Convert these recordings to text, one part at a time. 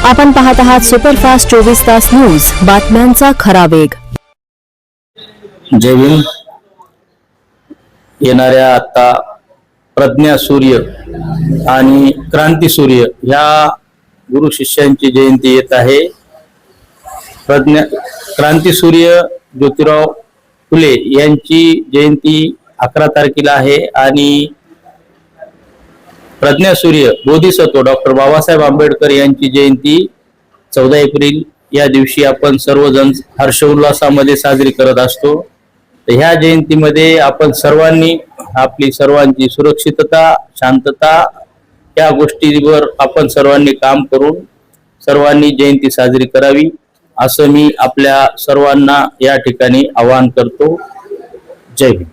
आपण पाहत आहात सुपरफास्ट 24 तास न्यूज, बातम्यांचा खरा वेग. जय भीम. येणाऱ्या आता प्रज्ञा सूर्य आणि क्रांती सूर्य ह्या गुरु शिष्यांची जयंती येत आहे. क्रांती सूर्य ज्योतिराव फुले यांची जयंती 11 तारखेला आहे आणि प्रज्ञा सूर्य बोधिसत्व डॉक्टर बाबासाहेब आंबेडकर यांची जयंती 14 एप्रिल या दिवशी आपण सर्वजण हर्षोल्लासामध्ये साजरी करत असतो. तर ह्या जयंतीमध्ये आपण सर्वांनी आपली सर्वांची सुरक्षितता, शांतता या गोष्टीवर आपण सर्वांनी काम करून सर्वांनी जयंती साजरी करावी असं मी आपल्या सर्वांना या ठिकाणी आवाहन करतो. जय भीम.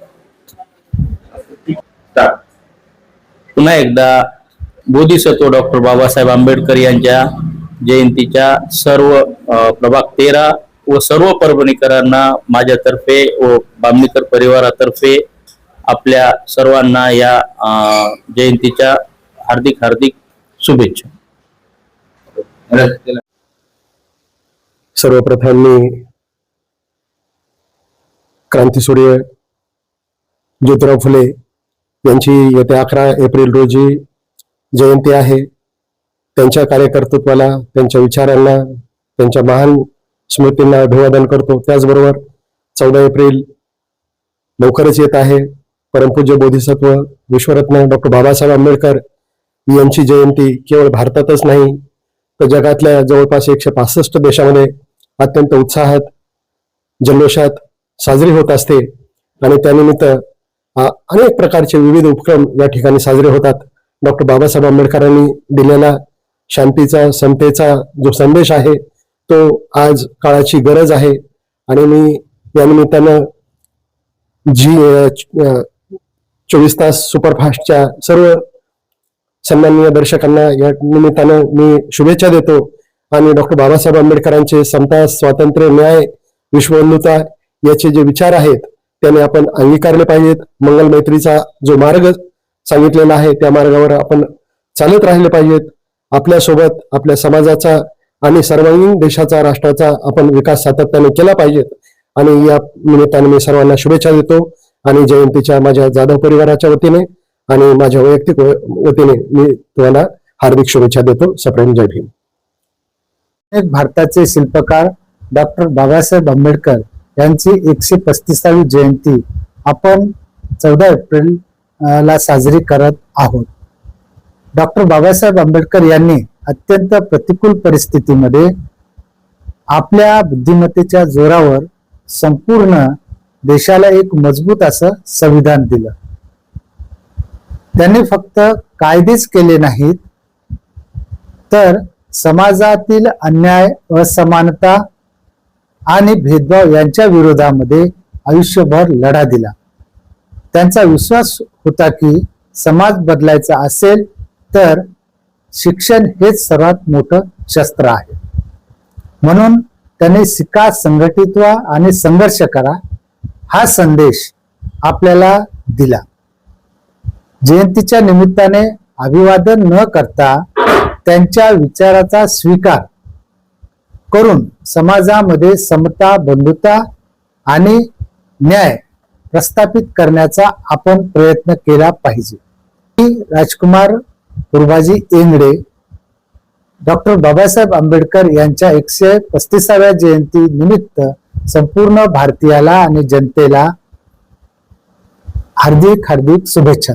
पुन्हा एकदा बोधिसत्व डॉक्टर बाबासाहेब आंबेडकर यांच्या जयंतीच्या सर्व प्रभाग 13 व सर्व परभणीकरांना माझ्यातर्फे व बामणीकर परिवारातर्फे आपल्या सर्वांना या जयंतीच्या हार्दिक हार्दिक शुभेच्छा. सर्वप्रथम मी क्रांतीसूर्य ज्योतिराव फुले यांची येत्या 11 एप्रिल रोजी जयंती आहे. त्यांच्या कार्यकर्तृत्वाला, त्यांच्या विचारांना, त्यांच्या महान स्मृतींना अभिवादन करतो. त्याचबरोबर 14 एप्रिल लवकरच येत आहे. परमपूज्य बोधिसत्व विश्वरत्न डॉक्टर बाबासाहेब आंबेडकर यांची जयंती केवळ भारतातच नाही तर जगातल्या जवळपास 165 देशामध्ये अत्यंत उत्साहात, जल्लोषात साजरी होत असते आणि त्यानिमित्त अनेक प्रकारचे विविध उपक्रम या ठिकाणी साजरे होतात. डॉक्टर बाबासाहेब आंबेडकरांनी दिलेला शांतीचा, समतेचा जो संदेश आहे तो आज काळाची गरज आहे आणि मी या निमित्तानं 24 तास सुपरफास्टच्या सर्व सन्माननीय दर्शकांना या निमित्तानं मी शुभेच्छा देतो आणि डॉक्टर बाबासाहेब आंबेडकरांचे समता, स्वातंत्र्य, न्याय, विश्वबंधुता याचे जे विचार आहेत त्याने आपण अंगीकारले पाहिजेत. मंगल मैत्रीचा जो मार्ग सांगितलेला आहे त्या मार्गावर आपण चालत राहिले पाहिजेत. आपल्यासोबत आपल्या समाजाचा आणि सर्वांगीण देशाचा, राष्ट्राचा आपण विकास सातत्याने केला पाहिजेत आणि या निमित्ताने मी सर्वांना शुभेच्छा देतो आणि जयंतीच्या माझ्या जाधव परिवाराच्या वतीने आणि माझ्या वैयक्तिक वतीने मी तुम्हाला हार्दिक शुभेच्छा देतो. सप्रेम. जय भीम. भारताचे शिल्पकार डॉक्टर बाबासाहेब आंबेडकर यांची 135वी जयंती आपण 14 एप्रिल ला साजरी करत आहोत. डॉक्टर बाबासाहेब आंबेडकर यांनी अत्यंत प्रतिकूल परिस्थितीमध्ये आपल्या बुद्धिमत्तेच्या जोरावर संपूर्ण देशाला एक मजबूत असं संविधान दिलं. त्यांनी फक्त कायदेच केले नाहीत तर समाजातील अन्याय, असमानता आणि भेदभाव यांच्या विरोधामध्ये आयुष्यभर लढा दिला. त्यांचा विश्वास होता की समाज बदलायचा असेल तर शिक्षण हेच सर्वात मोठं शस्त्र आहे. म्हणून त्यांनी शिका, संघटित व्हा आणि संघर्ष करा हा संदेश आपल्याला दिला. जयंतीच्या निमित्ताने अभिवादन न करता त्यांच्या विचाराचा स्वीकार करून समाजामध्ये समता, बंधुता आणि न्याय प्रस्थापित करण्याचा आपण प्रयत्न केला पाहिजे. राजकुमार गुरुबाजी एंगडे डॉक्टर बाबासाहेब आंबेडकर यांच्या 135व्या जयंती निमित्त संपूर्ण भारतीयाला आणि जनतेला हार्दिक हार्दिक शुभेच्छा.